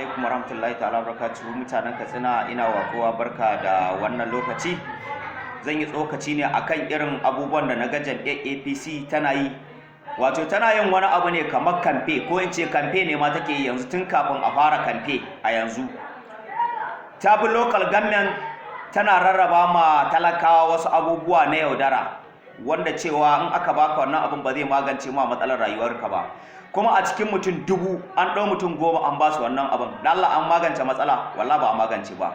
alaikum warahmatullahi ta'ala barakatuhu mutanen Katsina, ina wa kowa barka da wannan lokaci. Zan yi tsokaci ne akan irin abubuwan da naga jam'iyyar APC tana yi. Wato tana yin wani abu ne kamar kamfe, ko in ce kamfe ne ma take yi yanzu tun kafin a fara kamfe a yanzu. Ta bi local government tana rarraba ma talakawa wasu abubuwa na yaudara, wanda cewa in aka baka wannan abin ba zai magance ma matsalar rayuwarka ba. Kuma a cikin mutum 1000 an ɗau mutum 10 an ba su wannan abin, da Allah an magance matsala? Wallahi ba a magance ba.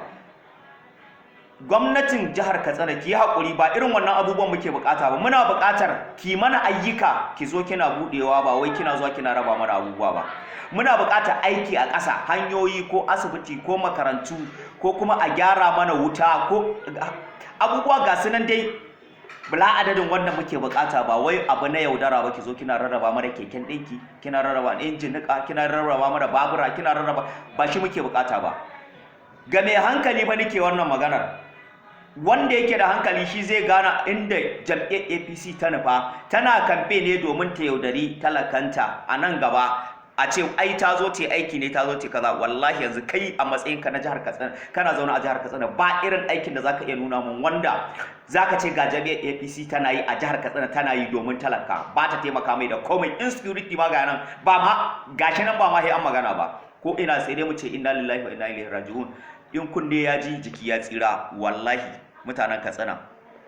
Gwamnatin jihar Katsina ki haƙuri, ba irin wannan abubuwan muke bukata ba. Muna buƙatar ki mana ayyuka, ki zo kina budewa, ba wai kina zuwa kina raba mana abubuwa ba. Muna buƙatar aiki a ƙasa, hanyoyi ko asibiti ko makarantu, ko kuma a gyara mana wuta ko abubuwa ga su nan dai bala adadin wanda muke bukata, ba wai abu na yaudara ba. Ki zo kina rarraba mana keken ɗinki, kina rarraba injin nika, kina rarraba mana babura, kina rarraba, ba shi muke bukata ba. Ga mai hankali ba nake wannan maganar. Wanda yake da hankali shi zai gana inda jam'iyyar APC ta nufa. Tana kamfe ne domin ta yaudari talakanta a nan gaba, a ce ai ta zo ta aiki ne, ta zo ta kaza. Wallahi yanzu kai a matsayin ka na jihar Katsina, kana zaune a jihar Katsina, ba irin aikin da zaka iya nuna mun wanda zaka ce ga jam'iyyar APC tana yi a jihar Katsina, tana yi domin talaka, ba ta taimaka mai da komai. Insecurity ma ga nan ba ma gashi nan, ba ma sai an magana ba. Ko ina sai dai mu ce inna lillahi wa inna ilaihi raji'un. In kunne ya ji jiki ya tsira. Wallahi mutanen Katsina